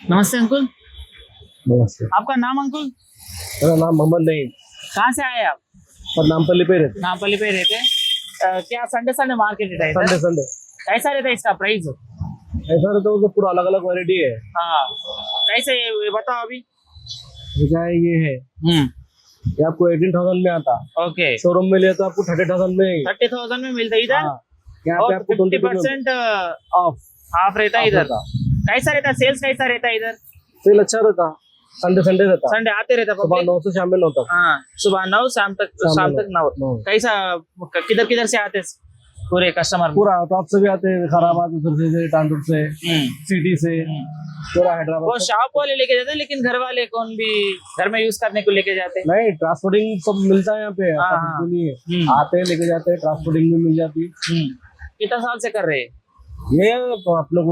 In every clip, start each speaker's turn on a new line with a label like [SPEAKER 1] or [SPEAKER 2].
[SPEAKER 1] नमस्ते अंकुल।
[SPEAKER 2] नमस्ते।
[SPEAKER 1] आपका नाम अंकुल?
[SPEAKER 2] मेरा नाम मोहम्मद नईम
[SPEAKER 1] कहाँ से आए आप?
[SPEAKER 2] और नामपल्ली पे रहते।
[SPEAKER 1] नामपल्ली पे रहते हैं। क्या संडे संडे मार्केट रहता है
[SPEAKER 2] संडे
[SPEAKER 1] इधर?
[SPEAKER 2] संडे
[SPEAKER 1] कैसा रहता है इसका प्राइस?
[SPEAKER 2] ऐसा रहता है तो पूरा अलग अलग वैरायटी है।
[SPEAKER 1] हाँ, कैसे ये बताओ अभी।
[SPEAKER 2] क्या है ये है, ये आपको 18,000 में आता।
[SPEAKER 1] ओके,
[SPEAKER 2] शोरूम में लिया तो आपको 30,000 में।
[SPEAKER 1] 30,000 में मिलता है इधर।
[SPEAKER 2] हाँ, यहाँ पे
[SPEAKER 1] और
[SPEAKER 2] आपको
[SPEAKER 1] 50%
[SPEAKER 2] ऑफ
[SPEAKER 1] हाफ रहता है इधर। कैसा रहता है सेल्स, कैसा रहता है इधर?
[SPEAKER 2] सेल अच्छा रहता। संडे संडे रहता।
[SPEAKER 1] संडे आते रहता
[SPEAKER 2] सुबह
[SPEAKER 1] पब्लिक?
[SPEAKER 2] 9 से शाम में 9 तक।
[SPEAKER 1] हाँ, सुबह 9 शाम तक, शाम तक 9।
[SPEAKER 2] नौ।
[SPEAKER 1] कैसा, किधर किधर से आते पूरे कस्टमर?
[SPEAKER 2] पूरा टॉप से भी आते हैं, खराबाद उधर से, टांडुर से, सिटी से, पूरा
[SPEAKER 1] वो
[SPEAKER 2] हैदराबाद।
[SPEAKER 1] शॉप वाले लेके जाते हैं, लेकिन घर वाले कौन भी घर में यूज करने को लेके जाते हैं?
[SPEAKER 2] नहीं, ट्रांसपोर्टिंग सब मिलता है यहाँ पे।
[SPEAKER 1] हाँ,
[SPEAKER 2] ऐसा कुछ भी नहीं है। आते हैं लेके जाते हैं, ट्रांसपोर्टिंग भी मिल जाती है।
[SPEAKER 1] कितना साल से कर रहे हैं?
[SPEAKER 2] ये तो आप लोग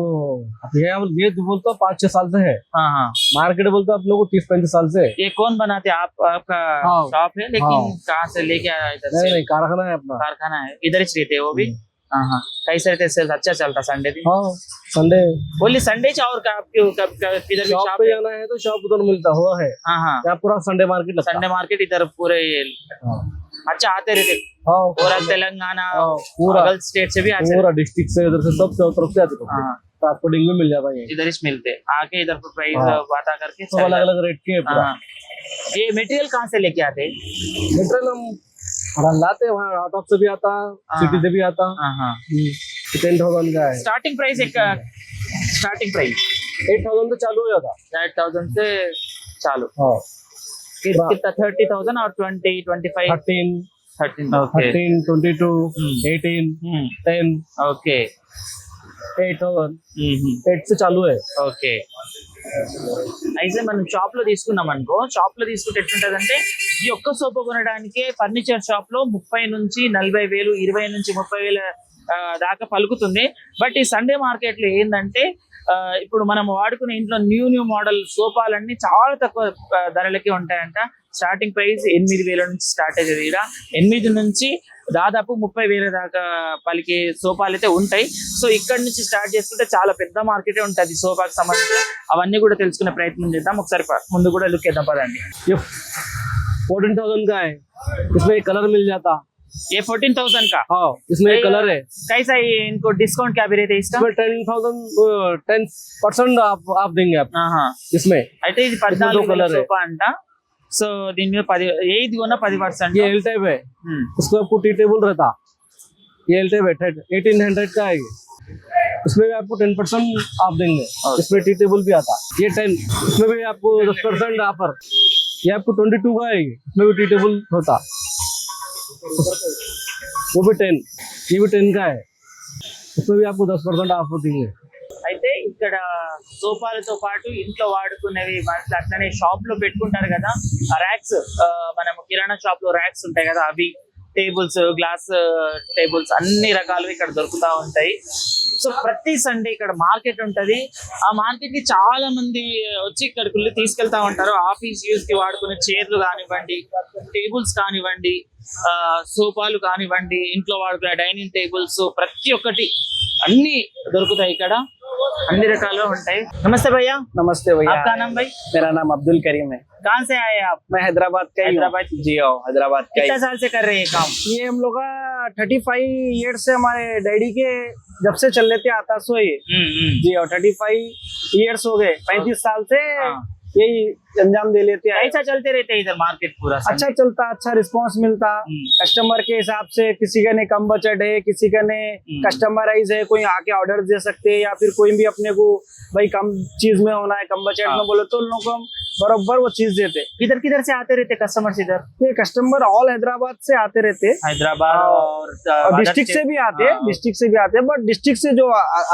[SPEAKER 2] ये तो बोलते 5-6 साल से है।
[SPEAKER 1] हाँ हाँ।
[SPEAKER 2] मार्केट बोलते आप लोग 30-35 साल से।
[SPEAKER 1] ये कौन बनाते हैं? आपका
[SPEAKER 2] हाँ।
[SPEAKER 1] शॉप है, लेकिन
[SPEAKER 2] हाँ।
[SPEAKER 1] कहाँ से लेके आया इधर
[SPEAKER 2] नहीं
[SPEAKER 1] से?
[SPEAKER 2] नहीं, कारखाना है अपना।
[SPEAKER 1] कारखाना है, इधर ही रहते हैं वो भी। हाँ हाँ। कैसे रहते सेल्स? अच्छा चलता संडे दिन?
[SPEAKER 2] हाँ, संडे
[SPEAKER 1] बोलिए संडे और किधर भी
[SPEAKER 2] शॉप
[SPEAKER 1] शॉप
[SPEAKER 2] पे
[SPEAKER 1] है?
[SPEAKER 2] जाना है तो शॉप उधर मिलता हुआ है।
[SPEAKER 1] हाँ हाँ।
[SPEAKER 2] यहाँ पूरा संडे मार्केट लगता।
[SPEAKER 1] संडे मार्केट इधर पूरे
[SPEAKER 2] हाँ।
[SPEAKER 1] अच्छा आते रहते?
[SPEAKER 2] हाँ,
[SPEAKER 1] पूरा तेलंगाना,
[SPEAKER 2] हाँ, पूरा
[SPEAKER 1] अगल स्टेट से भी आते
[SPEAKER 2] पूरा डिस्ट्रिक्ट से, उधर से सब तरफ से आते।
[SPEAKER 1] हाँ।
[SPEAKER 2] ट्रांसपोर्टिंग में मिल जाता है।
[SPEAKER 1] इधर ही मिलते आके इधर पर प्राइस
[SPEAKER 2] हाँ।
[SPEAKER 1] बात करके
[SPEAKER 2] सब अलग अलग रेट के है पूरा।
[SPEAKER 1] हाँ। ये मटेरियल कहाँ से लेके आते?
[SPEAKER 2] मटेरियल हम लाते हैं, वहाँ आउट ऑफ से भी आता, सिटी से भी आता।
[SPEAKER 1] हाँ हाँ।
[SPEAKER 2] 10,000 का है।
[SPEAKER 1] स्टार्टिंग प्राइस एक स्टार्टिंग प्राइस
[SPEAKER 2] 8,000 से चालू हो जाता।
[SPEAKER 1] 8,000 से चालू।
[SPEAKER 2] हाँ,
[SPEAKER 1] कितना 30,000 और 20, 25, 13? ओके
[SPEAKER 2] 13, 22, 18, 10,
[SPEAKER 1] ओके
[SPEAKER 2] 8,000, 8 से चालू है।
[SPEAKER 1] ఓకే. అయితే మనం షాప్ లో తీసుకున్నాం అనుకో, షాప్ లో తీసుకుంటే ఎట్లుంటదంటే ఈ ఒక్క సోఫా కొనడానికి ఫర్నిచర్ షాప్ లో 30 నుంచి 40,000, 20 నుంచి 30,000 దాకా పలుకుతుంది. బట్ ఈ సండే మార్కెట్ లో ఏంటంటే ఇప్పుడు మనం వాడుకునే ఇంట్లో న్యూ మోడల్ సోఫాలన్నీ చాలా తక్కువ ధరలకే ఉంటాయంట. స్టార్టింగ్ ప్రైస్ 8,000 నుంచి స్టార్ట్ అయ్యేది. ఇక్కడ 8 నుంచి దాదాపు 30,000 దాకా పలికే సోఫాలు అయితే ఉంటాయి. సో ఇక్కడ నుంచి స్టార్ట్ చేసుకుంటే చాలా పెద్ద మార్కెటే ఉంటుంది సోఫాకి సంబంధించి. అవన్నీ కూడా తెలుసుకునే ప్రయత్నం చేద్దాం. ఒకసారి ముందు కూడా లుక్ చేద్దాం పదండి.
[SPEAKER 2] ये 14,000 का है, इसमें एक कलर मिल जाता।
[SPEAKER 1] ये 14,000 का?
[SPEAKER 2] हाँ, इसमें एक कलर है।
[SPEAKER 1] कैसा ये इनको डिस्काउंट क्या भी रहता है इसका?
[SPEAKER 2] इसमें 10% आप देंगे आप इसमें।
[SPEAKER 1] అయితే ఇది 14,000 సోఫా అంట. సో దీని మీద 10 ఏది కొన్నా 10%.
[SPEAKER 2] ये एल टाइप है, इसको आपको टी टेबल रहता। ये एल टाइप है, 1800 का है। इसमें भी आपको 10% आप देंगे। इसमें टी टेबल भी आता। ये 10, इसमें भी आपको 10% ऑफर। ये आपको 22 का है, इसमें भी टी टेबल होता, वो भी 10, ये भी 10 का है, इसमें भी आपको 10% ऑफर देंगे।
[SPEAKER 1] అయితే ఇక్కడ సోఫాలతో పాటు ఇంట్లో వాడుకునేవి మనకి అట్లనే షాప్ లో పెట్టుకుంటారు కదా ర్యాక్స్, మనం కిరాణా షాప్ లో ర్యాక్స్ ఉంటాయి కదా, అవి టేబుల్స్, గ్లాస్ టేబుల్స్ అన్ని రకాలు ఇక్కడ దొరుకుతా ఉంటాయి. సో ప్రతి సండే ఇక్కడ మార్కెట్ ఉంటది. ఆ మార్కెట్ కి చాలా మంది వచ్చి ఇక్కడికి తీసుకెళ్తా ఉంటారు. ఆఫీస్ యూజ్ కి వాడుకునే చైర్లు కానివ్వండి, టేబుల్స్ కానివ్వండి, సోఫాలు కానివ్వండి, ఇంట్లో వాడుకునే డైనింగ్ టేబుల్స్, ప్రతి ఒక్కటి అన్ని దొరుకుతాయి ఇక్కడ. అన్ని రకాలుగా ఉంటాయి. నమస్తే భయ్యా.
[SPEAKER 2] नमस्ते भैया।
[SPEAKER 1] आपका नाम भाई?
[SPEAKER 2] मेरा नाम अब्दुल करीम है।
[SPEAKER 1] कहाँ से आए आप?
[SPEAKER 2] मैं हैदराबाद का ही हूँ।
[SPEAKER 1] हैदराबाद?
[SPEAKER 2] जी हाँ, हैदराबाद का
[SPEAKER 1] कितना
[SPEAKER 2] ही।
[SPEAKER 1] साल से कर रहे हैं काम?
[SPEAKER 2] ये हम लोग का 35 ईयर से हमारे डैडी के जब से चल लेते आता सो ये। जी हाँ, 35 ईयर्स हो गए। 35 साल से यही अंजाम दे लेते हैं।
[SPEAKER 1] ऐसा चलते रहते हैं इधर मार्केट पूरा?
[SPEAKER 2] अच्छा चलता, अच्छा रिस्पांस मिलता कस्टमर के हिसाब से। किसी का ने कम बजट है, किसी का ने कस्टमराइज है, कोई आके ऑर्डर दे सकते हैं, या फिर कोई भी अपने को भाई कम चीज में होना है, कम बजट में बोले तो उन लोग को हम बराबर वो चीज देते।
[SPEAKER 1] किधर किधर से आते रहते कस्टमर्स इधर?
[SPEAKER 2] ये कस्टमर ऑल हैदराबाद से आते रहते,
[SPEAKER 1] हैदराबाद
[SPEAKER 2] और डिस्ट्रिक्ट से भी आते हैं, डिस्ट्रिक्ट से भी आते हैं। बट डिस्ट्रिक्ट से जो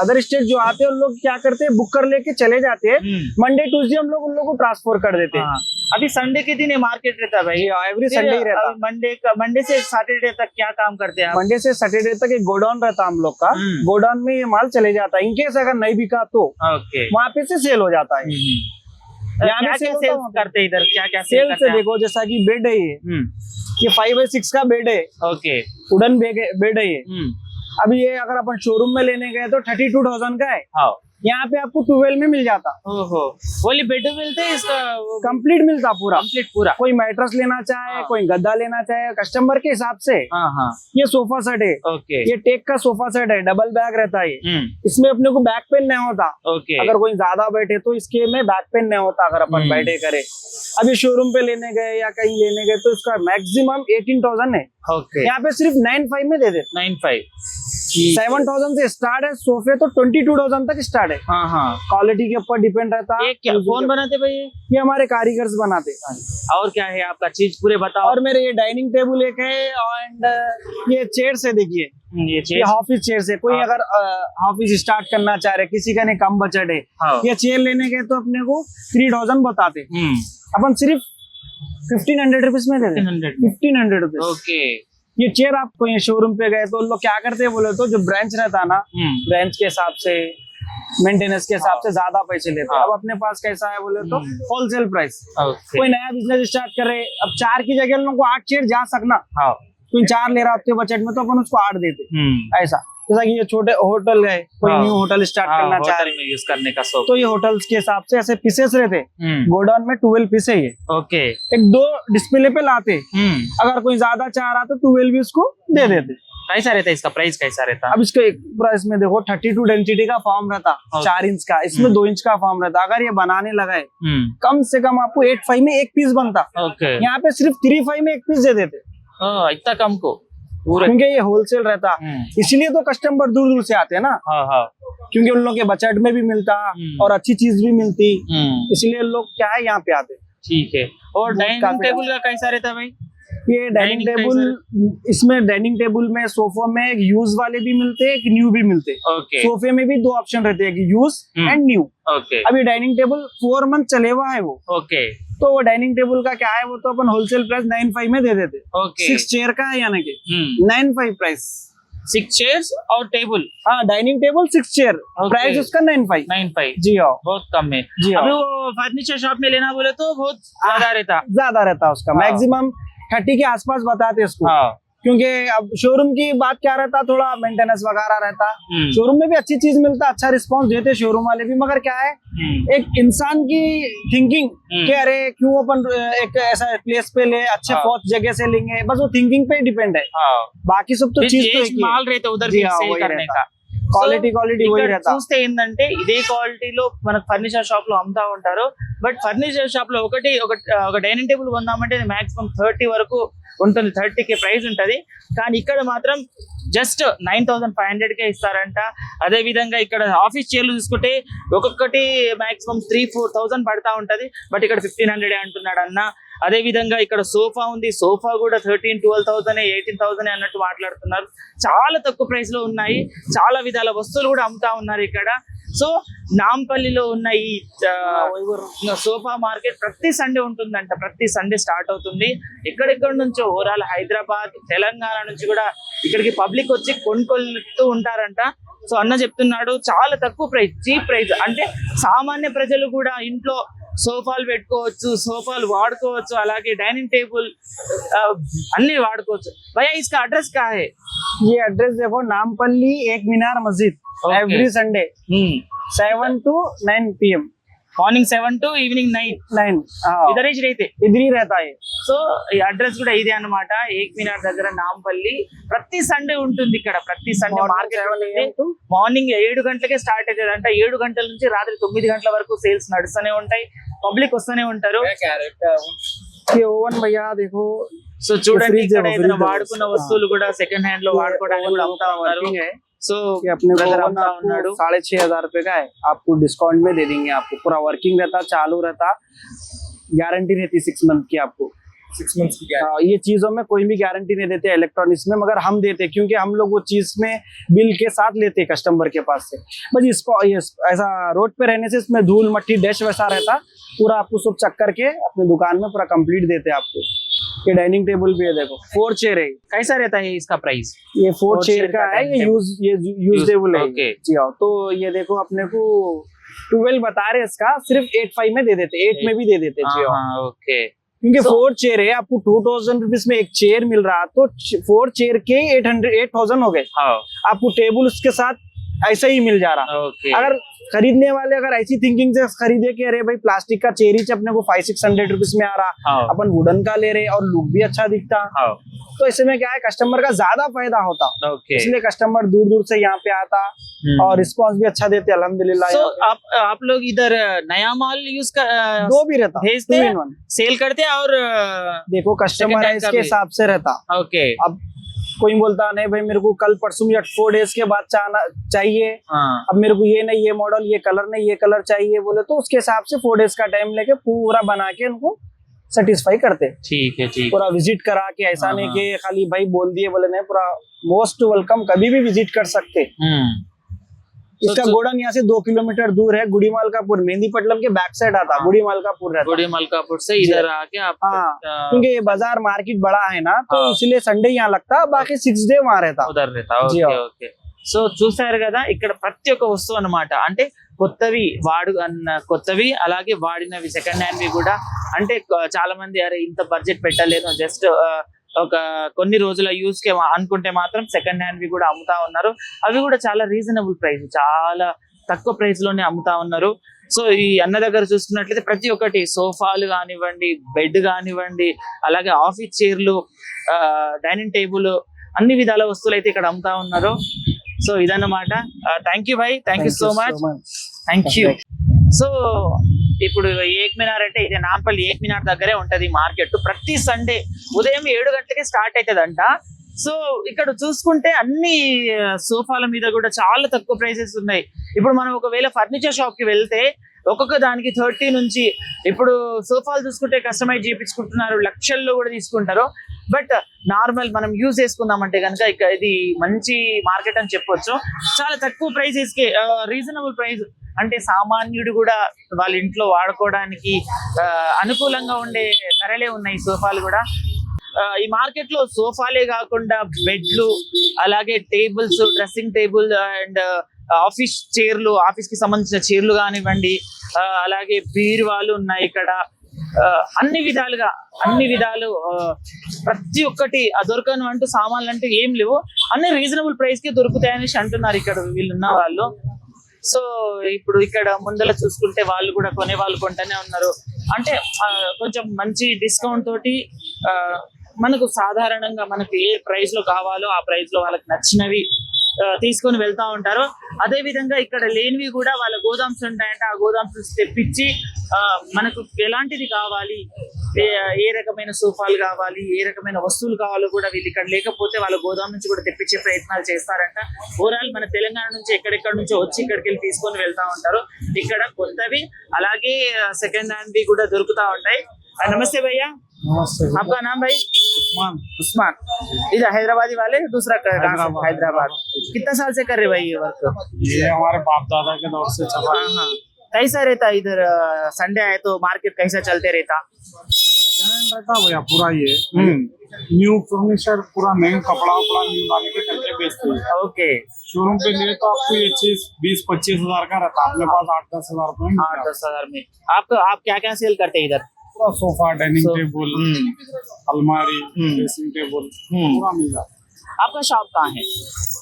[SPEAKER 2] अदर स्टेट जो आते हैं उन लोग क्या करते हैं, बुक कर लेके चले जाते हैं। मंडे ट्यूसडे हम लोग उन लोग को ट्रांसफर कर देते हैं।
[SPEAKER 1] अभी संडे के दिन ये मार्केट रहता है भाई?
[SPEAKER 2] एवरी संडे ही रहता।
[SPEAKER 1] मंडे से सैटरडे तक क्या काम करते हैं आप?
[SPEAKER 2] मंडे से सैटरडे तक एक गोडाउन रहता हम लोग का। गोडाउन में ये माल चले जाता है। इनकेस अगर नहीं बिका तो
[SPEAKER 1] ओके,
[SPEAKER 2] वहाँ पे से सेल हो जाता है।
[SPEAKER 1] यहाँ पे सेल करते हैं इधर? क्या क्या
[SPEAKER 2] सेल से देखो, जैसा कि बेड है ये 5x6 का बेड है।
[SPEAKER 1] ओके,
[SPEAKER 2] वुडन बेड है ये। अभी ये अगर अपन शोरूम में लेने गए तो 32,000 का है।
[SPEAKER 3] यहाँ पे आपको 12 में मिल जाता,
[SPEAKER 1] ओहो, ओनली बेड मिलते हैं इसका
[SPEAKER 3] कंप्लीट मिलता पूरा।
[SPEAKER 1] कंप्लीट पूरा।
[SPEAKER 3] कोई मैट्रेस लेना चाहे,
[SPEAKER 1] हाँ।
[SPEAKER 3] कोई गद्दा लेना चाहे, कस्टमर के हिसाब से।
[SPEAKER 1] हाँ हाँ,
[SPEAKER 3] ये सोफा सेट है,
[SPEAKER 1] ओके।
[SPEAKER 3] ये टेक का सोफा सेट है, डबल बैग रहता है।
[SPEAKER 1] हम्म,
[SPEAKER 3] इसमें अपने को बैक पेन नहीं होता।
[SPEAKER 1] ओके।
[SPEAKER 3] अगर कोई ज्यादा बैठे तो इसके में बैक पेन नहीं होता, अगर अपन बैठे करे। अभी शोरूम पे लेने गए या कहीं लेने गए तो इसका मैक्सिमम 18,000 है,
[SPEAKER 1] ओके,
[SPEAKER 3] यहाँ पे सिर्फ 9,500 में दे देते।
[SPEAKER 1] 9,500।
[SPEAKER 3] 7,000 से स्टार्ट है सोफे, तो 22,000 तक स्टार्ट है।
[SPEAKER 1] हाँ हाँ।
[SPEAKER 3] क्वालिटी के ऊपर डिपेंड रहता है।
[SPEAKER 1] ये क्या कौन बनाते भाई ये?
[SPEAKER 3] ये हमारे कारीगर्स बनाते हैं।
[SPEAKER 1] और क्या है आपका चीज पूरे बताओ।
[SPEAKER 3] और मेरे ये डाइनिंग टेबल एक है, एंड ये चेयर्स है, देखिए
[SPEAKER 1] ये
[SPEAKER 3] ये
[SPEAKER 1] चीज।
[SPEAKER 3] ऑफिस चेयर्स है। कोई
[SPEAKER 1] हाँ।
[SPEAKER 3] अगर ऑफिस स्टार्ट करना चाह रहे, किसी का नहीं कम बजट है,
[SPEAKER 1] हाँ।
[SPEAKER 3] ये चेयर लेने गए तो अपने को 3,000 बताते, अपन सिर्फ 1,500 रुपीज में दे देते।
[SPEAKER 1] 1,500
[SPEAKER 3] 1,500 रुपीज।
[SPEAKER 1] ओके।
[SPEAKER 3] ये चेयर आपको ये शोरूम पे गए तो लोग क्या करते हैं बोले तो, जो ब्रांच रहता है ना, ब्रांच के हिसाब से, मेंटेनेंस के हिसाब से ज्यादा पैसे लेते हैं।
[SPEAKER 1] हाँ।
[SPEAKER 3] अब अपने पास कैसा है बोले तो होलसेल प्राइस।
[SPEAKER 1] ओके।
[SPEAKER 3] कोई नया बिजनेस स्टार्ट करे, अब 4 की जगह लोगों को 8 चेयर जा सकना,
[SPEAKER 1] हाँ।
[SPEAKER 3] कोई 4 ले रहा आपके बजट में तो अपन उसको 8 देते, ऐसा। जैसा कि ये छोटे होटल है, कोई
[SPEAKER 1] हाँ।
[SPEAKER 3] न्यू होटल स्टार्ट करना चाह
[SPEAKER 1] होटल
[SPEAKER 3] रहे
[SPEAKER 1] में यूज करने का शौक।
[SPEAKER 3] तो ये होटल्स के हिसाब से ऐसे पीसेस रहते। गोडाउन में 12 पीस है ये,
[SPEAKER 1] ओके।
[SPEAKER 3] 1-2 डिस्प्ले पे लाते। अगर कोई ज्यादा चाह रहा तो 12 भी उसको दे देते।
[SPEAKER 1] कैसा रहता है इसका प्राइस, कैसा रहता है?
[SPEAKER 3] अब इसके प्राइस में देखो 32 डेंसिटी का फॉर्म रहता, 4 इंच का, इसमें 2 इंच का फॉर्म रहता। अगर ये बनाने लगा है, कम से कम आपको 8,500 में एक पीस बनता,
[SPEAKER 1] ओके।
[SPEAKER 3] यहाँ पे सिर्फ 3,500 में एक पीस दे देते,
[SPEAKER 1] इतना कम को पूरे।
[SPEAKER 3] क्योंकि ये होलसेल रहता। इसलिए तो कस्टमर दूर दूर से आते हैं ना,
[SPEAKER 1] हाँ हाँ।
[SPEAKER 3] क्योंकि उन लोग के बजट में भी मिलता और अच्छी चीज भी मिलती, इसलिए लोग क्या है यहाँ पे आते।
[SPEAKER 1] ठीक है। और
[SPEAKER 3] बहुत
[SPEAKER 1] डाइनिंग
[SPEAKER 3] काफी-
[SPEAKER 1] टेबल का कैसा रहता है भाई?
[SPEAKER 3] ये डाइनिंग
[SPEAKER 1] Dining
[SPEAKER 3] टेबल, इसमें डाइनिंग टेबल में सोफा में एक यूज वाले भी मिलते हैं, एक न्यू भी मिलते हैं।
[SPEAKER 1] ओके
[SPEAKER 3] सोफे में भी 2 ऑप्शन रहते हैं, यूज एंड न्यू।
[SPEAKER 1] ओके
[SPEAKER 3] अभी डाइनिंग टेबल 4 मंथ चले हुआ है वो,
[SPEAKER 1] ओके
[SPEAKER 3] तो वो डाइनिंग टेबल का क्या है, वो तो अपन होलसेल प्राइस 9,500 में दे देते।
[SPEAKER 1] ओके।
[SPEAKER 3] 6 चेयर का है यानी कि 9,500 प्राइस।
[SPEAKER 1] 6 चेयर्स और टेबल
[SPEAKER 3] हाँ, डाइनिंग टेबल 6 चेयर, प्राइस उसका 9,500।
[SPEAKER 1] 9,500।
[SPEAKER 3] जी हाँ,
[SPEAKER 1] बहुत कम है।
[SPEAKER 3] जी हाँ।
[SPEAKER 1] अभी वो फर्नीचर शॉप में लेना बोले तो बहुत ज्यादा रहता।
[SPEAKER 3] ज्यादा रहता है उसका,
[SPEAKER 1] हाँ।
[SPEAKER 3] मैक्सिमम 30 के आसपास बताते उसको।
[SPEAKER 1] हाँ।
[SPEAKER 3] क्योंकि अब शोरूम की बात क्या रहता, थोड़ा मेंटेनेंस वगैरह रहता। शोरूम में भी अच्छी चीज मिलता, अच्छा रिस्पांस देते शोरूम वाले भी, मगर क्या है, एक इंसान की थिंकिंग कि अरे क्यों अपन एक ऐसा प्लेस पे ले, अच्छे
[SPEAKER 1] हाँ।
[SPEAKER 3] फोर्थ जगह से लेंगे, बस वो थिंकिंग पे डिपेंड है।
[SPEAKER 1] हाँ।
[SPEAKER 3] बाकी सब तो चीज तो एक ही है।
[SPEAKER 1] మాల్ రేట్ ఉదర్
[SPEAKER 3] जी हाँ,
[SPEAKER 1] సేల్
[SPEAKER 3] वही
[SPEAKER 1] करने
[SPEAKER 3] रहता।
[SPEAKER 1] का
[SPEAKER 3] क्वालिटी वही रहता।
[SPEAKER 1] చూస్తే ఏంటంటే ఇదే క్వాలిటీలో మనకు ఫర్నిచర్ షాప్ లో అమ్ముతా ఉంటారు. బట్ ఫర్నిచర్ షాప్ లో ఒక డైనింగ్ టేబుల్ కొందామంటే మాక్సిమం 30 వరకు ఉంటుంది, 30K ప్రైస్ ఉంటది. కానీ ఇక్కడ మాత్రం జస్ట్ 9,500 కే ఇస్తారంట. అదే విధంగా ఇక్కడ ఆఫీస్ చైర్లు చూసుకుంటే ఒక్కొక్కటి మాక్సిమం 3-4,000 పడతా ఉంటది. బట్ ఇక్కడ 1,500 అంటున్నాడు అన్న. అదే విధంగా ఇక్కడ సోఫా ఉంది, సోఫా కూడా 13-12,000 18,000 అన్నట్టు మాట్లాడుతున్నారు. చాలా తక్కువ ప్రైస్ లో ఉన్నాయి, చాలా విధాల వస్తువులు కూడా అమ్ముతా ఉన్నారు ఇక్కడ. సో నాంపల్లిలో ఉన్న ఈ సోఫా మార్కెట్ ప్రతి సండే ఉంటుందంట, ప్రతి సండే స్టార్ట్ అవుతుంది. ఎక్కడెక్కడ నుంచో ఓవరాల్ హైదరాబాద్, తెలంగాణ నుంచి కూడా ఇక్కడికి పబ్లిక్ వచ్చి కొనుక్కొలుతూ ఉంటారంట. సో అన్న చెప్తున్నాడు చాలా తక్కువ ప్రైస్, చీప్ ప్రైస్, అంటే సామాన్య ప్రజలు కూడా ఇంట్లో సోఫాలు పెట్టుకోవచ్చు, సోఫాలు వాడుకోవచ్చు, అలాగే డైనింగ్ టేబుల్ అన్ని వాడుకోవచ్చు. భయ్యా इसका एड्रेस क्या है?
[SPEAKER 3] ये एड्रेस देखो, नामपल्ली एक मीनार मस्जिद,
[SPEAKER 1] Okay.
[SPEAKER 3] Every Sunday 7 to 9 PM,
[SPEAKER 1] morning 7 to evening 9
[SPEAKER 3] 9
[SPEAKER 1] ఇधर ही रहते.
[SPEAKER 3] इधर ही रहता है।
[SPEAKER 1] సో ఈ అడ్రస్ కూడా ఇదే అన్నమాట, ఏక్ మినార్ దగ్గర నాంపల్లి. ప్రతి సండే ఉంటుంది ఇక్కడ, ప్రతి సండే
[SPEAKER 3] Morning
[SPEAKER 1] మార్కెట్
[SPEAKER 3] 7
[SPEAKER 1] ఉంటుంది.
[SPEAKER 3] AM to
[SPEAKER 1] మార్నింగ్ 7 గంటలకే స్టార్ట్ అవుతుంది అంట. 7 గంటల నుంచి రాత్రి 9 గంటల వరకు సేల్స్ నడుస్తూనే ఉంటాయి, పబ్లిక్ వస్తూనే ఉంటారు.
[SPEAKER 3] ये ओवन भैया देखो,
[SPEAKER 1] సో చూడండి
[SPEAKER 3] fridge
[SPEAKER 1] ఇక్కడ
[SPEAKER 3] है,
[SPEAKER 1] ఏదైనా
[SPEAKER 3] fridge है।
[SPEAKER 1] వాడుకున్న వస్తువులు కూడా సెకండ్ హ్యాండ్ లో వాడుకోవడానికి కూడా అమ్ముతా ఉన్నారు.
[SPEAKER 3] वर्किंग है।
[SPEAKER 1] సో
[SPEAKER 3] ये अपने को
[SPEAKER 1] బ్రదర్
[SPEAKER 3] ओवन
[SPEAKER 1] అమ్ముతా ఉన్నాడు.
[SPEAKER 3] आपको 6,500 रुपए का है, आपको डिस्काउंट में दे देंगे। आपको पूरा वर्किंग रहता, चालू रहता, गारंटी रहती 6 मंथ की आपको।
[SPEAKER 2] 6 months की
[SPEAKER 3] हाँ, ये चीजों में कोई भी गारंटी नहीं देते इलेक्ट्रॉनिक्स में, मगर हम देते, क्योंकि हम लोग वो चीज में बिल के साथ लेते कस्टमर के पास से। बस इसको ऐसा रोड पे रहने से इसमें धूल मट्टी डस्ट वैसा रहता, पूरा आपको सब चेक करके अपने दुकान में पूरा कंप्लीट देते आपको। ये डाइनिंग टेबल भी है देखो, 4 चेयर है,
[SPEAKER 1] कैसा रहता है इसका प्राइस?
[SPEAKER 3] ये 4
[SPEAKER 1] 4
[SPEAKER 3] चेयर
[SPEAKER 1] chair
[SPEAKER 3] का
[SPEAKER 1] का
[SPEAKER 3] है,
[SPEAKER 1] dining
[SPEAKER 3] ये यूजेबल है।
[SPEAKER 1] Okay.
[SPEAKER 3] जी हाँ, तो ये देखो अपने को 12 बता रहे इसका, सिर्फ 8,500 में दे देते, 8 में भी दे देते। जी हाँ,
[SPEAKER 1] ఓకే.
[SPEAKER 3] क्योंकि 4 चेयर है, आपको 2,000 रुपीज में एक चेयर मिल रहा, तो 4 चेयर के 8,000 हो गए। आपको टेबल उसके साथ ऐसा ही मिल जा रहा।
[SPEAKER 1] ओके
[SPEAKER 3] अगर खरीदने वाले अगर ऐसी थिंकिंग से खरीदे कि अरे भाई प्लास्टिक का चेरी अपने को 500-600 रुपीज में आ रहा,
[SPEAKER 1] हाँ।
[SPEAKER 3] अपन वुडन का ले रहे और लुक भी अच्छा दिखता,
[SPEAKER 1] हाँ
[SPEAKER 3] तो इसमें क्या है कस्टमर का ज्यादा फायदा होता,
[SPEAKER 1] ओके
[SPEAKER 3] इसलिए कस्टमर दूर दूर से यहाँ पे आता और रिस्पॉन्स भी अच्छा देते अल्हम्दुलिल्लाह।
[SPEAKER 1] तो
[SPEAKER 3] यहाँ पे
[SPEAKER 1] आप लोग इधर नया माल यूज कर
[SPEAKER 3] दो भी रहता,
[SPEAKER 1] भेजते
[SPEAKER 3] 2
[SPEAKER 1] हैं,
[SPEAKER 3] in 1।
[SPEAKER 1] सेल करते हैं और
[SPEAKER 3] देखो कस्टमर
[SPEAKER 1] Second
[SPEAKER 3] है
[SPEAKER 1] hand का
[SPEAKER 3] इसके
[SPEAKER 1] भी।
[SPEAKER 3] हिसाब से रहता।
[SPEAKER 1] ओके
[SPEAKER 3] अब कोई बोलता नहीं भाई मेरे को कल परसों या 4 डेज के बाद चाहिए,
[SPEAKER 1] हाँ
[SPEAKER 3] अब मेरे को ये नहीं ये मॉडल ये कलर नहीं ये कलर चाहिए बोले तो उसके हिसाब से 4 डेज का टाइम लेके पूरा बना के उनको सेटिस्फाई करते,
[SPEAKER 1] ठीक है ठीक
[SPEAKER 3] पूरा विजिट करा के। ऐसा
[SPEAKER 1] हाँ,
[SPEAKER 3] नहीं
[SPEAKER 1] हाँ।
[SPEAKER 3] कि खाली भाई बोल दिए बोले नहीं, पूरा मोस्ट वेलकम, कभी भी विजिट कर सकते। इसका
[SPEAKER 1] तो-
[SPEAKER 3] गोडाउन यहाँ से 2 किलोमीटर दूर है, गुड़ी मालकापुर, मेहंदी पटलम के बैक साइड आता,
[SPEAKER 1] हाँ।
[SPEAKER 3] गुड़ी मालकापुर रहता।
[SPEAKER 1] गुड़ी मलकापुर से इधर आके आप
[SPEAKER 3] हाँ क्योंकि ये बाजार मार्केट बड़ा है ना, तो
[SPEAKER 1] हाँ।
[SPEAKER 3] इसलिए संडे यहाँ लगता, बाकी 6 डे वहाँ रहता।
[SPEAKER 1] ఉదర్ రేతా
[SPEAKER 3] జీ,
[SPEAKER 1] ఓకే ఓకే సో చూసారు కదా ఇక్కడ ప్రతి ఒక్క వస్తువు అన్నమాట, అంటే కొత్తవి కొత్తవి అలాగే వాడినవి సెకండ్ హ్యాండ్ వి కూడా, అంటే చాలా మంది అరే ఇంత బడ్జెట్ పెట్టలేదు జస్ట్ ఒక కొన్ని రోజుల యూస్ కే అనుకుంటే మాత్రం సెకండ్ హ్యాండ్ వి కూడా అమ్ముతా ఉన్నారు. అవి కూడా చాలా రీజనబుల్ ప్రైస్, చాలా తక్కువ ప్రైస్ లోనే అమ్ముతా ఉన్నారు. సో ఈ అన్న దగ్గర చూసుకున్నట్లయితే ప్రతి ఒక్కటి సోఫాలు కానివ్వండి, బెడ్ కానివ్వండి, అలాగే ఆఫీస్ చైర్లు, డైనింగ్ టేబుల్, అన్ని విధాల వస్తువులు అయితే ఇక్కడ అమ్ముతా ఉన్నారు. సో ఇదన్నమాట. Thank you Bhai, thank you so much, thank you. So ఇప్పుడు ఏక్ మినార్ అంటే ఇది నాంపల్లి ఏక్ మినార్ దగ్గరే ఉంటది మార్కెట్. ప్రతి సండే ఉదయం 7 గంటలకే స్టార్ట్ అవుతుందంట. సో ఇక్కడ చూసుకుంటే అన్ని సోఫాల మీద కూడా చాలా తక్కువ ప్రైసెస్ ఉన్నాయి. ఇప్పుడు మనం ఒకవేళ ఫర్నిచర్ షాప్ కి వెళ్తే ఒక్కొక్క దానికి 30 నుంచి, ఇప్పుడు సోఫాలు చూసుకుంటే కస్టమైజ్ చేయించుకుంటున్నారు, లక్షల్లో కూడా తీసుకుంటారు. బట్ నార్మల్ మనం యూజ్ చేసుకుందామంటే కనుక ఇది మంచి మార్కెట్ అని చెప్పొచ్చు. చాలా తక్కువ ప్రైసెస్ కి రీజనబుల్ ప్రైస్, అంటే సామాన్యుడు కూడా వాళ్ళ ఇంట్లో వాడుకోవడానికి అనుకూలంగా ఉండే ధరలే ఉన్నాయి సోఫాలు కూడా. ఈ మార్కెట్ లో సోఫాలే కాకుండా బెడ్లు, అలాగే tables, dressing table and office చైర్లు, ఆఫీస్ కి సంబంధించిన చైర్లు కానివ్వండి, అలాగే బీరువాలు ఉన్నాయి ఇక్కడ. అన్ని విధాలు ప్రతి ఒక్కటి దొరకను అంటూ సామాన్లు అంటూ ఏం లేవు, అన్ని రీజనబుల్ ప్రైస్ కి దొరుకుతాయని అంటున్నారు ఇక్కడ వీళ్ళున్న వాళ్ళు. సో ఇప్పుడు ఇక్కడ ముందర చూసుకుంటే వాళ్ళు కూడా కొనే వాళ్ళు కొంటనే ఉన్నారు. అంటే కొంచెం మంచి డిస్కౌంట్ తోటి మనకు సాధారణంగా మనకు ఏ ప్రైస్ లో కావాలో ఆ ప్రైస్ లో వాళ్ళకి నచ్చినవి తీసుకొని వెళ్తా ఉంటారు. అదే విధంగా ఇక్కడ లేనివి కూడా వాళ్ళ గోదామ్స్ ఉంటాయంటే ఆ గోదామ్స్ తెప్పించి మనకు ఎలాంటిది కావాలి, ఏ రకమైన సోఫాలు కావాలి, ఏ రకమైన వస్తువులు కావాలో కూడా వీళ్ళు ఇక్కడ లేకపోతే వాళ్ళ గోదాం నుంచి కూడా తెప్పించే ప్రయత్నాలు చేస్తారంట. ఓవరాల్ మన తెలంగాణ నుంచి ఎక్కడెక్కడ నుంచో వచ్చి ఇక్కడికి వెళ్ళి తీసుకొని వెళ్తా ఉంటారు. ఇక్కడ కొత్తవి అలాగే సెకండ్ హ్యాండ్ వి కూడా దొరుకుతా ఉంటాయి. नमस्ते भैया,
[SPEAKER 3] नमस्ते।
[SPEAKER 1] आपका नाम भाई? उस्मान। इधर हैदराबादी वाले दूसरा हैदराबाद। कितना साल से कर रहे भाई ये वर्क?
[SPEAKER 3] ये हमारे बाप दादा के दौर से चला।
[SPEAKER 1] हाँ, कैसा रहता इधर? संडे आए तो मार्केट कैसा चलते रहता?
[SPEAKER 3] रहता भैया पूरा ये न्यू फर्नीचर, पूरा नया कपड़ा न्यू डाल के करके बेचते हैं।
[SPEAKER 1] ओके,
[SPEAKER 3] शोरूम पे लिए तो आपको ये चीज 20-25 हजार का रहता है, अपने पास 8-10 हजार रुपए में
[SPEAKER 1] 8-10 हजार में। आप क्या क्या सेल करते हैं इधर?
[SPEAKER 3] पूरा सोफा, डाइनिंग टेबल, अलमारी, ड्रेसिंग टेबल पूरा मिल जाता है।
[SPEAKER 1] आपका शॉप कहाँ है?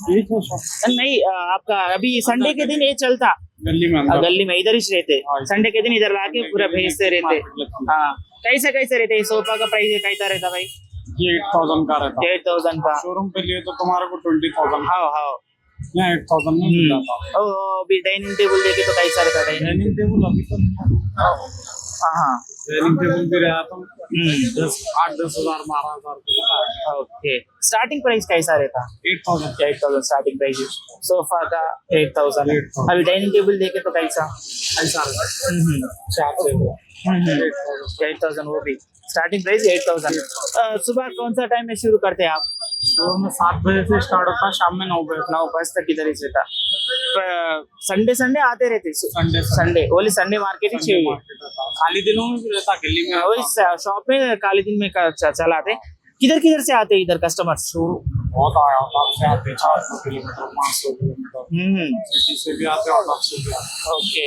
[SPEAKER 3] ठीक है शॉप
[SPEAKER 1] नहीं, आपका अभी संडे के दिन ये चलता
[SPEAKER 3] गली में अंदर।
[SPEAKER 1] गली में इधर ही रहते,
[SPEAKER 3] हाँ,
[SPEAKER 1] संडे के दिन इधर लाके पूरा भेजते रहते। हाँ, कैसे रहते? सोफा का प्राइस कैसा रहता भाई?
[SPEAKER 3] ये 8,000 का रहता है।
[SPEAKER 1] 8,000 का।
[SPEAKER 3] शोरूम पे लिए तो तुम्हारे को 20,000
[SPEAKER 1] हाँ,
[SPEAKER 3] यहाँ 8,000 में मिल जाता है।
[SPEAKER 1] ओ अभी डाइनिंग टेबल देखे तो कैसा रहता
[SPEAKER 3] डाइनिंग टेबल अभी तो
[SPEAKER 1] हाँ,
[SPEAKER 3] डाइनिंग टेबल भी रहा तो 8-10 हजार 12,000
[SPEAKER 1] ओके। स्टार्टिंग प्राइस कैसा रहता? 8,000 स्टार्टिंग प्राइस सोफा का। 8,000 अभी डाइनिंग टेबल देखे तो कैसा?
[SPEAKER 3] ऐसा रहता है।
[SPEAKER 1] 8,000 वो भी स्टार्टिंग प्राइस 8,000। सुबह कौन सा टाइम में शुरू करते हैं आप?
[SPEAKER 3] शोरूम में 7 बजे से स्टार्ट होता है, शाम में 9 बजे
[SPEAKER 1] 9 बजे तक इधर ही रहता। संडे आते रहते? संडे ओनली संडे मार्केट ही चाहिए।
[SPEAKER 3] खाली दिनों में भी रहता, गली में
[SPEAKER 1] वही शॉप में खाली दिन में चलाते। किधर से आते हैं इधर कस्टमर्स?
[SPEAKER 3] बहुत आया से आते 400 किलोमीटर 500 किलोमीटर सिटी से भी आते और से भी आते।
[SPEAKER 1] ओके,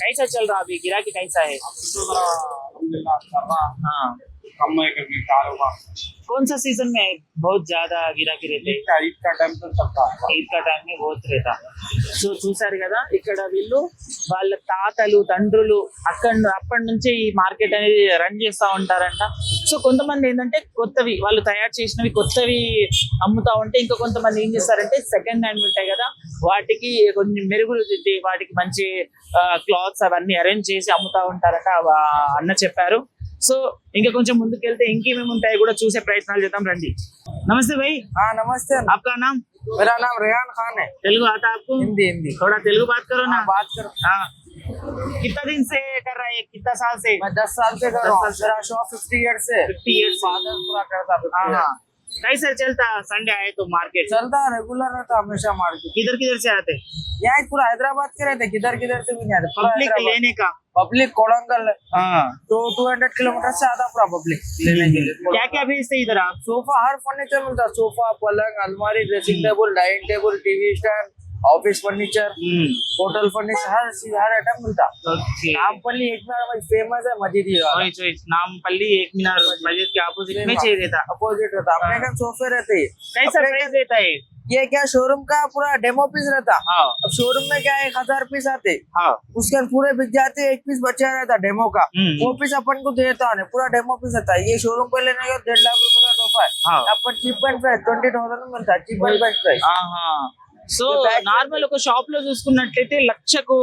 [SPEAKER 1] कैसा चल रहा अभी गिराकी कैसा है?
[SPEAKER 3] अभी तो जरा अल्हम्दुलिल्लाह चल रहा।
[SPEAKER 1] हाँ,
[SPEAKER 4] कम है कभी कारोबार
[SPEAKER 1] कौन सा सीजन में बहुत ज्यादा गिराकी रहते हैं?
[SPEAKER 4] ईद का टाइम तो सबका
[SPEAKER 1] ఈద్ కా టైం में बहुत रहता. సో చూసారు కదా ఇక్కడ వీళ్ళు వాళ్ళ తాతలు తండ్రులు అప్పటి నుంచి ఈ మార్కెట్ అనేది రన్ చేస్తా ఉంటారంట. సో కొంతమంది ఏంటంటే కొత్తవి వాళ్ళు తయారు చేసినవి కొత్తవి అమ్ముతా ఉంటే, ఇంకా కొంతమంది ఏం చేస్తారంటే సెకండ్ హ్యాండ్ ఉంటాయి కదా వాటికి కొంచెం మెరుగులు దిద్ది వాటికి మంచి క్లాత్స్ అవన్నీ అరేంజ్ చేసి అమ్ముతా ఉంటారంట అన్న చెప్పారు. సో ఇంకా కొంచెం ముందుకెళ్తే ఇంకేమేమి ఉంటాయో కూడా చూసే ప్రయత్నాలు చేద్దాం రండి. నమస్తే भाई,
[SPEAKER 3] हाँ नमस्ते,
[SPEAKER 1] आपका नाम?
[SPEAKER 3] मेरा नाम रेहान खान है।
[SPEAKER 1] तेलुगु आता आपको?
[SPEAKER 3] हिंदी हिंदी
[SPEAKER 1] थोड़ा तेलुगु बात करो ना.
[SPEAKER 3] बात करो।
[SPEAKER 1] हाँ, कितना दिन से कर रहा है, कितना साल से?
[SPEAKER 3] मैं 10 साल से कर रहा हूँ,
[SPEAKER 1] 10 साल
[SPEAKER 3] मेरा शॉप 50 ईयर्स से
[SPEAKER 1] 50 years से.
[SPEAKER 3] फादर पूरा करता
[SPEAKER 1] हाँ
[SPEAKER 3] 50
[SPEAKER 1] हाँ. कैसे चलता संडे आए तो मार्केट?
[SPEAKER 3] चलता रेगुलर रहता हमेशा मार्केट।
[SPEAKER 1] किधर किधर से आते?
[SPEAKER 3] यहाँ पूरा हैदराबाद के रहते, किधर किधर से भी नहीं आते,
[SPEAKER 1] पब्लिक लेने का?
[SPEAKER 3] पब्लिक कोडंगल
[SPEAKER 1] हाँ.
[SPEAKER 3] तो 200 किलोमीटर से आता पूरा पब्लिक लेने के लिए।
[SPEAKER 1] क्या क्या भेजते इधर आप?
[SPEAKER 3] सोफा, हर फर्नीचर मिलता, सोफा, पलंग, अलमारी, dressing table, dining table, TV stand, office furniture, hotel furniture, हर आइटम मिलता।
[SPEAKER 1] ओके.
[SPEAKER 3] नामपल्ली एक बार फेमस है मजीदी
[SPEAKER 1] वही चॉइस नामपल्ली एक मीनार मस्जिद के अपोजिट में चाहिए रहता.
[SPEAKER 3] अपोजिट रहता, अपने का सोफे रहते हैं।
[SPEAKER 1] कैसा प्राइस रहता है?
[SPEAKER 3] ये क्या शोरूम का पूरा डेमो पीस रहता।
[SPEAKER 1] हाँ
[SPEAKER 3] अब शोरूम में क्या 1000 पीस आते,
[SPEAKER 1] हाँ.
[SPEAKER 3] उसके अंदर पूरे बिक जाते, एक पीस बचा रहता डेमो का, वो पीस अपन को देता है, पूरा डेमो पीस रहता है। ये शोरूम पे लेने का 1.5 लाख रुपए का सोफा है,
[SPEAKER 1] हाँ.
[SPEAKER 3] अपन चीप एंड प्राइस 20,000 में मिलता है, चीप एंड बेस्ट प्राइस।
[SPEAKER 1] సో నార్మల్ ఒక షాప్ లో చూసుకున్నట్లయితే లక్షకు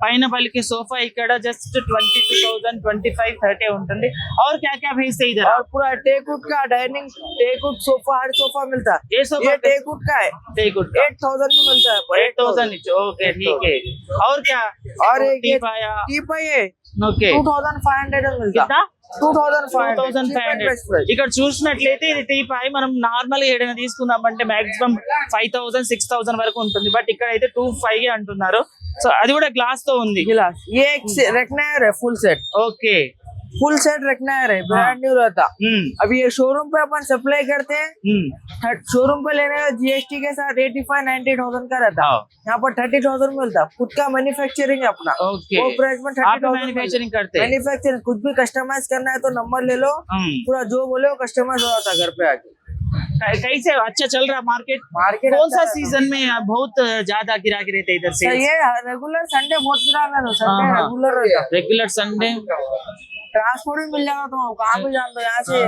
[SPEAKER 1] పైన పలికే సోఫా ఇక్కడ జస్ట్ 22,000 25 30 ఉంటుంది. और क्या क्या भेजते इधर?
[SPEAKER 3] और पूरा टेकउड का डाइनिंग, टेकउड सोफा, हर सोफा मिलता है।
[SPEAKER 1] ये सोफा
[SPEAKER 3] ये टेकउड का है,
[SPEAKER 1] टेकउड
[SPEAKER 3] 8,000 में मिलता है,
[SPEAKER 1] 8,000 ओके ठीक है. और क्या?
[SPEAKER 3] और एक ये
[SPEAKER 1] टीपाया.
[SPEAKER 3] टीप है, ये
[SPEAKER 1] ओके.
[SPEAKER 3] 2,500 में मिलता।
[SPEAKER 1] कितना?
[SPEAKER 3] 2,500
[SPEAKER 1] ఇక్కడ చూసినట్లయితే ఇది టీపాయ్ మనం నార్మల్ గా ఏదైనా తీసుకుందామంటే మాక్సిమం 5,000 6,000 వరకు ఉంటుంది. బట్ ఇక్కడ అయితే 2,500 అంటున్నారు. సో అది కూడా ग्लास तो ఉంది.
[SPEAKER 3] गिलास, ये एक रेक्नायर है full set,
[SPEAKER 1] okay.
[SPEAKER 3] Full set recliner है, ब्रांड न्यू रहता।
[SPEAKER 1] हम्म.
[SPEAKER 3] अभी ये शोरूम पे अपन सप्लाई करते हैं, शोरूम पे लेने का जीएसटी के साथ 85-90,000 का रहता।
[SPEAKER 1] हाँ.
[SPEAKER 3] यहाँ पर 30,000 मिलता, खुद का मैन्युफैक्चरिंग है अपना,
[SPEAKER 1] ओके.
[SPEAKER 3] वो प्राइस में
[SPEAKER 1] आप
[SPEAKER 3] 30,000
[SPEAKER 1] मैन्युफैक्चरिंग करते हैं?
[SPEAKER 3] मैन्युफैक्चरिंग खुद भी कस्टमाइज करना है तो नंबर ले लो, पूरा जो बोले वो कस्टमाइज हो जाता घर पे आके।
[SPEAKER 1] कैसे अच्छा चल रहा मार्केट?
[SPEAKER 3] मार्केट
[SPEAKER 1] कौन सा सीजन में बहुत ज्यादा गिराकी रहते इधर से?
[SPEAKER 3] ये रेगुलर संडे बहुत गिराना है, संडे
[SPEAKER 1] हाँ, हाँ.
[SPEAKER 3] रेगुलर रहता।
[SPEAKER 1] रेगुलर संडे
[SPEAKER 3] ट्रांसपोर्ट भी मिल जाएगा, तो कहाँ भी जान दो, यहाँ से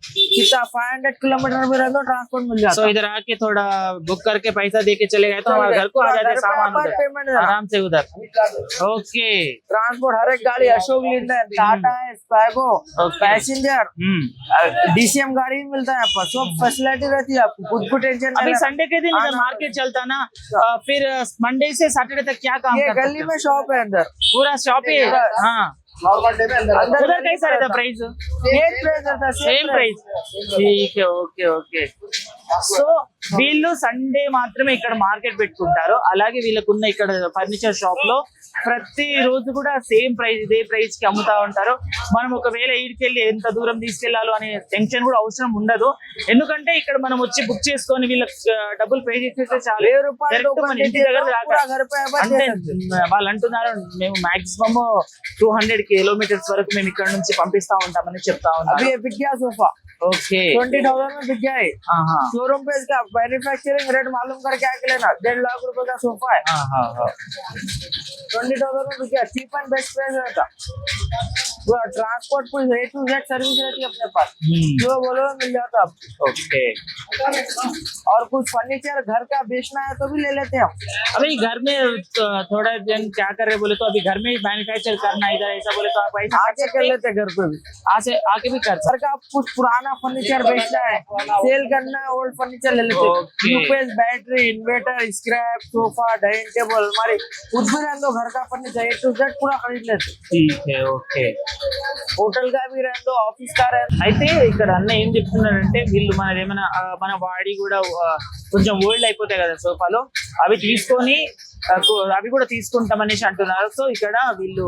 [SPEAKER 3] कितना 500 किलोमीटर में रहता ट्रांसपोर्ट मिल जाता।
[SPEAKER 1] सो इधर आके थोड़ा बुक करके पैसा दे के चले गए तो हमारे घर को आ जाते सामान उधर
[SPEAKER 3] पेमेंट
[SPEAKER 1] आराम से उधर. ओके.
[SPEAKER 3] ट्रांसपोर्ट हर एक गाड़ी, अशोक लीलैंड, टाटा है, स्पैगो, पैसेंजर, डीसीएम गाड़ी भी मिलता है, आपको सब फैसिलिटी रहती है, आपको कुछ भी टेंशन
[SPEAKER 1] अभी
[SPEAKER 3] नहीं।
[SPEAKER 1] संडे के दिन इधर मार्केट चलता ना, फिर मंडे से सैटरडे तक क्या काम
[SPEAKER 3] ये
[SPEAKER 1] करते
[SPEAKER 3] गली
[SPEAKER 1] हो?
[SPEAKER 3] में शॉप है अंदर,
[SPEAKER 1] पूरा शॉप ही है. हाँ.
[SPEAKER 3] नॉर्मल डे में अंदर
[SPEAKER 1] उधर कैसा रहता प्राइस?
[SPEAKER 3] एक प्राइस रहता है,
[SPEAKER 1] సేమ్ ప్రైస్. ठीक है ఓకే ఓకే. సో వీళ్ళు సండే మాత్రమే ఇక్కడ మార్కెట్ పెట్టుకుంటారు. అలాగే వీళ్ళకున్న ఇక్కడ ఫర్నిచర్ షాప్ లో ప్రతి రోజు కూడా సేమ్ ప్రైస్, ఇదే ప్రైస్ కి అమ్ముతా ఉంటారు. మనం ఒకవేళ ఈడికెళ్ళి ఎంత దూరం తీసుకెళ్లాలో అనే టెన్షన్ కూడా అవసరం ఉండదు. ఎందుకంటే ఇక్కడ మనం వచ్చి బుక్ చేసుకొని వీళ్ళకి డబ్బులు పే చేసేస్తే చాలు.
[SPEAKER 3] 1,000 रुपए
[SPEAKER 1] Direct మన ఇంటి దగ్గర దాకా.
[SPEAKER 3] पूरा घर पे
[SPEAKER 1] అంటే వాళ్ళు అంటున్నారు మేము మాక్సిమం 200 కిలోమీటర్స్ వరకు మేము ఇక్కడ నుంచి పంపిస్తా ఉంటామని చెప్తా
[SPEAKER 3] अभी
[SPEAKER 1] ఉన్నారు.
[SPEAKER 3] ये बिक गया सोफा,
[SPEAKER 1] ఓకే.
[SPEAKER 3] 20,000 में बिक गया है।
[SPEAKER 1] ఆహా.
[SPEAKER 3] शोरूम पे इसका मैन्युफैक्चरिंग रेट मालूम करके आके लेना, 1.5 लाख रुपए का सोफा है,
[SPEAKER 1] ఆహా.
[SPEAKER 3] 20,000 में बिक गया, चीप एंड बेस्ट प्राइस रहता। पूरा ट्रांसपोर्ट पूरी A to Z सर्विस रहती है अपने पास, जो बोलो मिल जाता आपको।
[SPEAKER 1] ओके.
[SPEAKER 3] और कुछ फर्नीचर घर का बेचना है तो भी ले लेते हैं हम।
[SPEAKER 1] अभी घर में थोड़ा जन क्या कर रहे बोले तो अभी घर में ही मैन्युफैक्चर करना इधर ऐसा बोले तो आप ऐसा
[SPEAKER 3] आके कर लेते हैं घर पे भी,
[SPEAKER 1] आके भी कर
[SPEAKER 3] घर का कुछ पुराना फर्नीचर बेचना है, सेल करना है, ओल्ड फर्नीचर ले लेते हैं।
[SPEAKER 1] Okay.
[SPEAKER 3] UPS, battery, inverter, scrap, sofa, dining table, अलमारी, कुछ भी रहने दो घर का फर्नीचर A to Z पूरा खरीद लेते हैं।
[SPEAKER 1] ठीक है ఓకే.
[SPEAKER 3] होटल का भी रहने दो, ऑफिस का रहने
[SPEAKER 1] అయితే ఇక్కడ అన్న ఏం చెప్తున్నారంటే వీళ్ళు మన ఏమైనా మన వాడి కూడా కొంచెం ఓల్డ్ అయిపోతాయి కదా సోఫాలో, అవి తీసుకొని అవి కూడా తీసుకుంటామనేసి అంటున్నారు. సో ఇక్కడ వీళ్ళు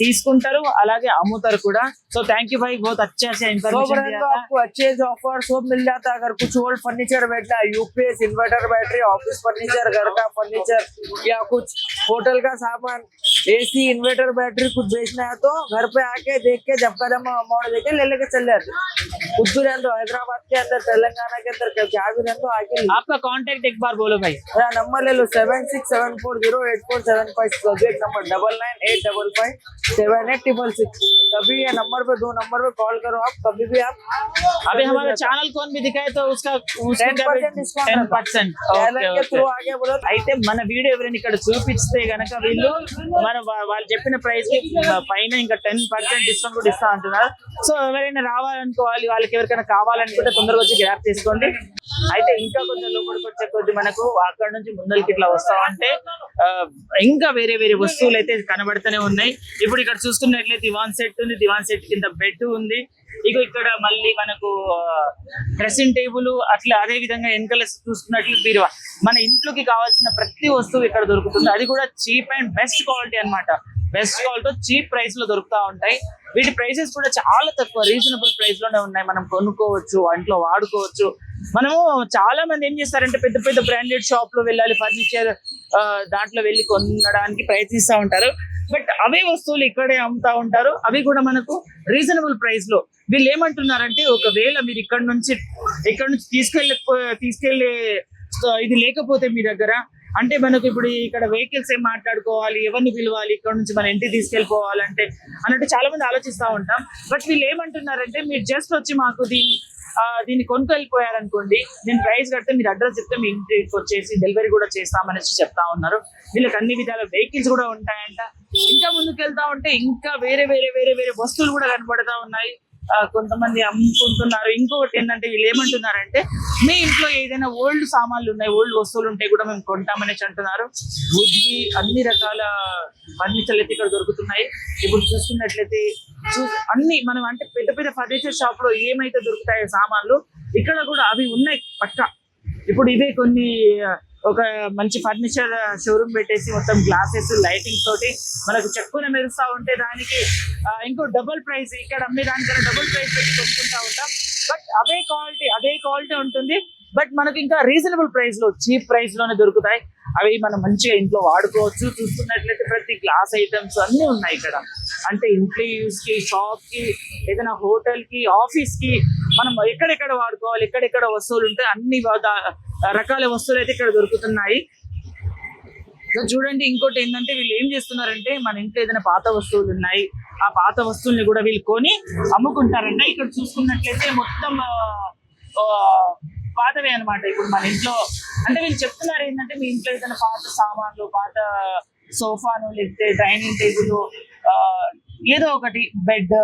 [SPEAKER 1] తీసుకుంటారు అలాగే అమ్ముతారు కూడా. సో థ్యాంక్ యూ भाई, बहुत अच्छा से
[SPEAKER 3] सब
[SPEAKER 1] इन्फॉर्मेशन
[SPEAKER 3] रहने
[SPEAKER 1] दिया
[SPEAKER 3] दो,
[SPEAKER 1] था.
[SPEAKER 3] आपको अच्छे से ऑफर सब मिल जाता है। अगर कुछ ओल्ड फर्नीचर बैठना है, UPS, inverter, battery, office furniture, घर का फर्नीचर या कुछ होटल का सामान,
[SPEAKER 5] एसी इन्वर्टर बैटरी कुछ बेचना है तो घर पे आके देख के जब कदम मोड़ देके ले लेके चल जाते। कुछ भी रहने दो, हैदराबाद के अंदर तेलंगाना के अंदर क्या भी रहने दो आके ले।
[SPEAKER 1] आपका कांटेक्ट एक बार बोलो भाई।
[SPEAKER 5] मेरा नंबर ले लो 7674084756 प्रोजेक्ट नंबर 9985578666। कभी ये नंबर पे 2 नंबर पे कॉल करो आप, कभी भी आप।
[SPEAKER 1] अभी हमारा ఛానల్ कौन भी दिखाए तो उसका
[SPEAKER 5] 10% discount
[SPEAKER 1] 10%.
[SPEAKER 5] टैलेंट के थ्रू आगे बोलो।
[SPEAKER 1] అయితే మన వీడియో ఎవరైనా ఇక్కడ చూపిస్తే గనక వీళ్ళు మన వాళ్ళు చెప్పిన ప్రైస్ కి పైన ఇంకా 10% డిస్కౌంట్ కూడా ఇస్తా అంటున్నారు. సో ఎవరైనా రావాలనుకోవాలి, వాళ్ళకి ఎవరికైనా కావాలనుకుంటే తొందరగా వచ్చి గ్రాప్ తీసుకోండి. అయితే ఇంకా కొంచెం లోపలికి వచ్చే కొద్ది మనకు అక్కడ నుంచి ముందరికి ఇట్లా వస్తా అంటే ఇంకా వేరే వేరే వస్తువులు అయితే కనబడుతూనే ఉన్నాయి. ఇప్పుడు ఇక్కడ చూసుకున్నట్లయితే దివాన్ సెట్ ఉంది, దివాన్ సెట్ కింద బెడ్ ఉంది. ఇక ఇక్కడ మళ్ళీ మనకు డ్రెస్సింగ్ టేబుల్, అట్లా అదే విధంగా వెనకాల చూసుకున్నట్లు బీరువా. మన ఇంట్లోకి కావాల్సిన ప్రతి వస్తువు ఇక్కడ దొరుకుతుంది. అది కూడా చీప్ అండ్ బెస్ట్ క్వాలిటీ అన్నమాట. బెస్ట్ క్వాలిటీ చీప్ ప్రైస్ లో దొరుకుతా ఉంటాయి. వీటి ప్రైసెస్ కూడా చాలా తక్కువ, రీజనబుల్ ప్రైస్ లోనే ఉన్నాయి. మనం కొనుక్కోవచ్చు, ఇంట్లో వాడుకోవచ్చు. మనము చాలా మంది ఏం చేస్తారంటే పెద్ద పెద్ద బ్రాండెడ్ షాప్ లో వెళ్ళాలి, ఫర్నిచర్ దాంట్లో వెళ్ళి కొనడానికి ప్రయత్నిస్తూ ఉంటారు. బట్ అవే వస్తువులు ఇక్కడే అమ్ముతా ఉంటారు. అవి కూడా మనకు రీజనబుల్ ప్రైస్ లో. వీళ్ళు ఏమంటున్నారంటే ఒకవేళ మీరు ఇక్కడ నుంచి తీసుకెళ్లే ఇది లేకపోతే మీ దగ్గర, అంటే మనకు ఇప్పుడు ఇక్కడ వెహికల్స్ ఏం మాట్లాడుకోవాలి, ఎవరిని పిలవాలి, ఇక్కడ నుంచి మన ఇంటికి తీసుకెళ్ళిపోవాలంటే అన్నట్టు చాలా మంది ఆలోచిస్తూ ఉంటాం. బట్ వీళ్ళు ఏమంటున్నారంటే మీరు జస్ట్ వచ్చి మాకు దీన్ని కొనుక్కెళ్ళిపోయారనుకోండి, నేను ప్రైస్ కడితే మీరు అడ్రస్ చెప్తే మీ ఇంటికి వచ్చేసి డెలివరీ కూడా చేస్తామనేసి చెప్తా ఉన్నారు. వీళ్ళకి అన్ని విధాల వెహికల్స్ కూడా ఉంటాయంట. ఇంకా ముందుకు వెళ్తా ఉంటే ఇంకా వేరే వేరే వేరే వేరే వస్తువులు కూడా కనబడతా ఉన్నాయి. కొంతమంది అమ్ముకుంటున్నారు. ఇంకొకటి ఏంటంటే వీళ్ళు ఏమంటున్నారంటే మీ ఇంట్లో ఏదైనా ఓల్డ్ సామాన్లు ఉన్నాయి, ఓల్డ్ వస్తువులు ఉంటే కూడా మేము కొంటామనేసి అంటున్నారు. వుడ్వి అన్ని రకాల ఫర్నిచర్లు అయితే ఇక్కడ దొరుకుతున్నాయి. ఇప్పుడు చూసుకున్నట్లయితే అన్ని మనం అంటే పెద్ద పెద్ద ఫర్నిచర్ షాప్ లో ఏమైతే దొరుకుతాయో సామాన్లు ఇక్కడ కూడా అవి ఉన్నాయి పక్కా. ఇప్పుడు ఇదే కొన్ని ఒక మంచి ఫర్నిచర్ షోరూమ్ పెట్టేసి మొత్తం గ్లాసెస్ లైటింగ్ తోటి మనకు చెక్కున మెరుస్తా ఉంటే దానికి ఇంకో డబుల్ ప్రైస్, ఇక్కడ అమ్మే దానికన్నా డబుల్ ప్రైస్ పెట్టి కొనుక్కుంటా ఉంటాం. బట్ అదే క్వాలిటీ ఉంటుంది. బట్ మనకి ఇంకా రీజనబుల్ ప్రైస్ లో, చీప్ ప్రైస్ లోనే దొరుకుతాయి. అవి మనం మంచిగా ఇంట్లో వాడుకోవచ్చు. చూస్తున్నట్లయితే ప్రతి గ్లాస్ ఐటమ్స్ అన్ని ఉన్నాయి ఇక్కడ. అంటే ఇంట్లో యూస్ కి, షాప్ కి, ఏదైనా హోటల్ కి, ఆఫీస్ కి మనం ఎక్కడెక్కడ వాడుకోవాలి, ఎక్కడెక్కడ వస్తువులు ఉంటాయి, అన్ని రకాల వస్తువులు అయితే ఇక్కడ దొరుకుతున్నాయి. చూడండి, ఇంకోటి ఏంటంటే వీళ్ళు ఏం చేస్తున్నారంటే మన ఇంట్లో ఏదైనా పాత వస్తువులు ఉన్నాయి, ఆ పాత వస్తువుల్ని కూడా వీళ్ళు కొని అమ్ముకుంటారంట. ఇక్కడ చూసుకున్నట్లయితే మొత్తం పాతవే అనమాట. ఇప్పుడు మన ఇంట్లో అంటే వీళ్ళు చెప్తున్నారు ఏంటంటే మీ ఇంట్లో ఏదైనా పాత సామాన్లు, పాత సోఫాను, లేకపోతే డైనింగ్ టేబుల్, ఏదో ఒకటి బెడ్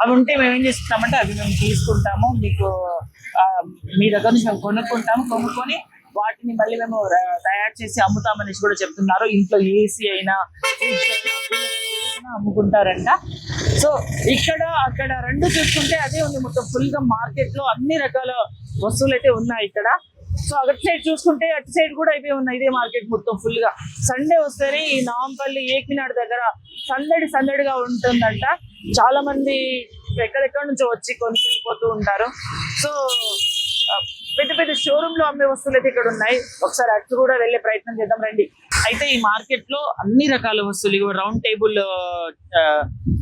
[SPEAKER 1] అవి ఉంటే మేము ఏం చేస్తున్నామంటే అవి మేము తీసుకుంటాము, మీకు మీ దగ్గర నుంచి మేము కొనుక్కొని వాటిని మళ్ళీ మేము తయారు చేసి అమ్ముతామనేసి కూడా చెప్తున్నారు. ఇంట్లో ఏసీ అయినా అమ్ముకుంటారంట. సో ఇక్కడ అక్కడ రెండు చూసుకుంటే అదే ఉంది. మొత్తం ఫుల్ గా మార్కెట్ లో అన్ని రకాల వస్తువులు అయితే ఉన్నాయి ఇక్కడ. సో అటు సైడ్ చూసుకుంటే అటు సైడ్ కూడా ఇవే ఉన్నాయి. ఇదే మార్కెట్ మొత్తం ఫుల్ గా. సండే వస్తేనే ఈ నాంపల్లి ఏకినాడు దగ్గర సందడిగా ఉంటుందంట. చాలా మంది ఎక్కడెక్కడ నుంచో వచ్చి కొనుకెళ్ళిపోతూ ఉంటారు. సో పెద్ద పెద్ద షోరూమ్ లో అమ్మే వస్తువులు అయితే ఇక్కడ ఉన్నాయి. ఒకసారి అటు కూడా వెళ్ళే ప్రయత్నం చేద్దాం రండి. అయితే ఈ మార్కెట్ లో అన్ని రకాల వస్తువులు, రౌండ్ టేబుల్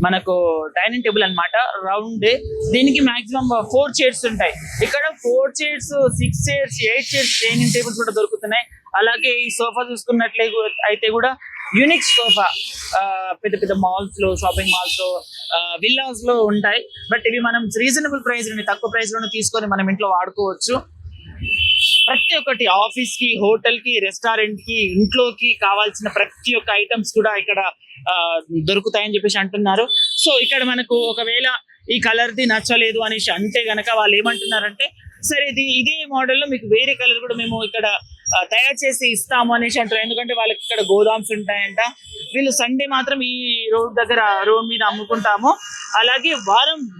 [SPEAKER 1] మనకు డైనింగ్ టేబుల్ అన్నమాట, రౌండ్. దీనికి మాక్సిమం 4 చైర్స్ ఉంటాయి. ఇక్కడ 4 chairs, 6 chairs, 8 chairs dining tables కూడా దొరుకుతున్నాయి. అలాగే ఈ సోఫా చూసుకున్నట్లయితే కూడా యూనిక్ సోఫా పెద్ద పెద్ద మాల్స్ లో, షాపింగ్ మాల్స్ లో, విల్లాస్ లో ఉంటాయి. బట్ ఇవి మనం రీజనబుల్ ప్రైస్ లోనే, తక్కువ ప్రైస్ లోనే తీసుకొని మనం ఇంట్లో వాడుకోవచ్చు. ప్రతి ఒక్కటి ఆఫీస్ కి, హోటల్ కి, రెస్టారెంట్ కి, ఇంట్లోకి కావాల్సిన ప్రతి ఒక్క ఐటమ్స్ కూడా ఇక్కడ దొరుకుతాయని చెప్పేసి అంటున్నారు. సో ఇక్కడ మనకు ఒకవేళ ఈ కలర్ ది నచ్చలేదు అనేసి అంటే గనక వాళ్ళు ఏమంటున్నారంటే సరే ఇదే మోడల్ లో మీకు వేరే కలర్ కూడా మేము ఇక్కడ తయారు చేసి ఇస్తాము అనేసి అంటారు. ఎందుకంటే వాళ్ళకి ఇక్కడ గోదామ్స్ ఉంటాయంట. వీళ్ళు సండే మాత్రం ఈ రోడ్ మీద అమ్ముకుంటాము. అలాగే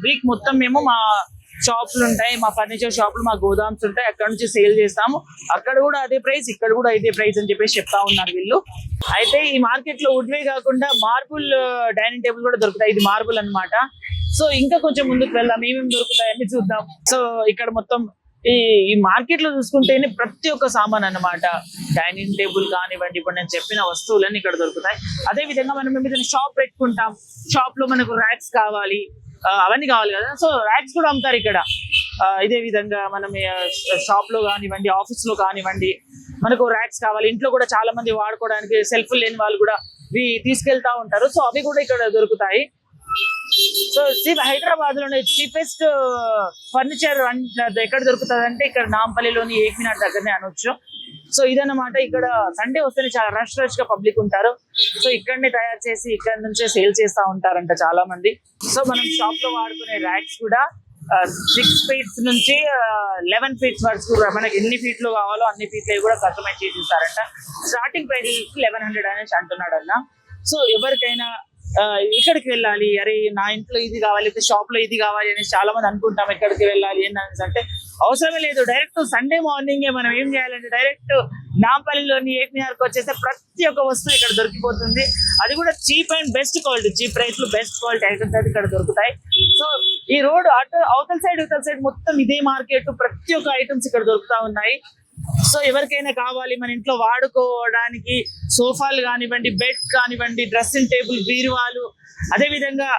[SPEAKER 1] వీక్ మొత్తం మేము మా షాపులు ఉంటాయి, మా ఫర్నిచర్ షాపులు, మా గోదామ్స్ ఉంటాయి, అక్కడ నుంచి సేల్ చేస్తాము. అక్కడ కూడా అదే ప్రైస్, ఇక్కడ కూడా ఇదే ప్రైస్ అని చెప్పేసి చెప్తా ఉన్నారు వీళ్ళు. అయితే ఈ మార్కెట్ లో వుడ్వే కాకుండా మార్బుల్ డైనింగ్ టేబుల్ కూడా దొరుకుతాయి. ఇది మార్బుల్ అన్నమాట. సో ఇంకా కొంచెం ముందుకు వెళ్దాం, ఏమేమి దొరుకుతాయని చూద్దాం. సో ఇక్కడ మొత్తం ఈ మార్కెట్ లో చూసుకుంటేనే ప్రతి ఒక్క సామాన్ అన్నమాట, డైనింగ్ టేబుల్ కానివ్వండి, ఇప్పుడు నేను చెప్పిన వస్తువులన్నీ ఇక్కడ దొరుకుతాయి. అదే విధంగా మనం ఏదైనా షాప్ పెట్టుకుంటాం, షాప్ లో మనకు ర్యాక్స్ కావాలి, అవన్నీ కావాలి కదా, సో ర్యాక్స్ కూడా అమ్ముతారు ఇక్కడ. ఇదే విధంగా మనం షాప్ లో కానివ్వండి, ఆఫీస్ లో కానివ్వండి, మనకు ర్యాక్స్ కావాలి. ఇంట్లో కూడా చాలా మంది వాడుకోవడానికి సెల్ఫ్ లేని వాళ్ళు కూడా ఇవి తీసుకెళ్తా ఉంటారు, సో అవి కూడా ఇక్కడ దొరుకుతాయి. సో హైదరాబాద్ లోనే చీపెస్ట్ ఫర్నిచర్ ఎక్కడ దొరుకుతుంది అంటే ఇక్కడ నాంపల్లిలోని ఏక్మినార్ దగ్గరనే అనొచ్చు. సో ఇదన్నమాట, ఇక్కడ సండే వస్తేనే చాలా రష్ గా పబ్లిక్ ఉంటారు. సో ఇక్కడనే తయారు చేసి ఇక్కడ నుంచే సేల్ చేస్తా ఉంటారంట చాలా మంది. సో మనం షాప్ లో వాడుకునే ర్యాక్స్ కూడా 6 feet నుంచి 11 feet వరకు మనకి ఎన్ని ఫీట్ లో కావాలో అన్ని ఫీట్ లో కూడా కస్టమైజ్ చేసి ఇస్తారంట. స్టార్టింగ్ ప్రైస్ 1100 అనేసి అంటున్నాడు అన్న. సో ఎవరికైనా ఇక్కడికి వెళ్ళాలి, అరే నా ఇంట్లో ఇది కావాలి, షాప్ లో ఇది కావాలి అనేసి చాలా మంది అనుకుంటాం, ఎక్కడికి వెళ్ళాలి ఏంటనేసి అంటే అవసరమే లేదు. డైరెక్ట్ సండే మార్నింగే మనం ఏం చేయాలంటే డైరెక్ట్ నాంపల్లిలోని ఏక్మినార్కి వచ్చేస్తే ప్రతి ఒక్క వస్తువు ఇక్కడ దొరికిపోతుంది. అది కూడా cheap and best quality, cheap price లో బెస్ట్ క్వాలిటీ ఐటమ్స్ అయితే ఇక్కడ దొరుకుతాయి. సో ఈ రోడ్ అవతల సైడ్ మొత్తం ఇదే మార్కెట్, ప్రతి ఒక్క ఐటమ్స్ ఇక్కడ దొరుకుతా ఉన్నాయి. సో ఎవరికైనా కావాలి మన ఇంట్లో వాడుకోవడానికి సోఫాలు కానివ్వండి, బెడ్ కానివ్వండి, డ్రెస్సింగ్ టేబుల్, బీరువాలు, అదే విధంగా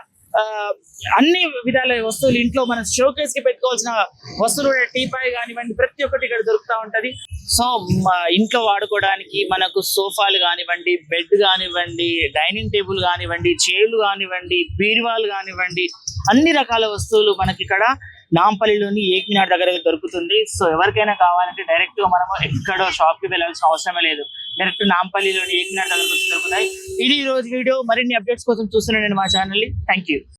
[SPEAKER 1] అన్ని విధాల వస్తువులు, ఇంట్లో మన షోకేస్ కి పెట్టుకోవాల్సిన వస్తువులు, టీపాయ్ కానివ్వండి, ప్రతి ఒక్కటి ఇక్కడ దొరుకుతా ఉంటది. సో ఇంట్లో వాడుకోవడానికి మనకు సోఫాలు కానివ్వండి, బెడ్ కానివ్వండి, డైనింగ్ టేబుల్ కానివ్వండి, చైర్లు కానివ్వండి, బీరువాలు కానివ్వండి, అన్ని రకాల వస్తువులు మనకి ఇక్కడ నాంపల్లిలోని ఏక్మినార్ దగ్గర దొరుకుతుంది. సో ఎవరికైనా కావాలంటే డైరెక్ట్ గా మనము ఎక్కడో షాప్ కి వెళ్ళాల్సిన అవసరమే లేదు, డైరెక్ట్ నాంపల్లిలోని ఏక్మినార్ దగ్గర దొరుకుతాయి. ఇది ఈ రోజు వీడియో. మరిన్ని అప్డేట్స్ కోసం చూస్తున్నాను నేను మా ఛానల్ ని. Thank you.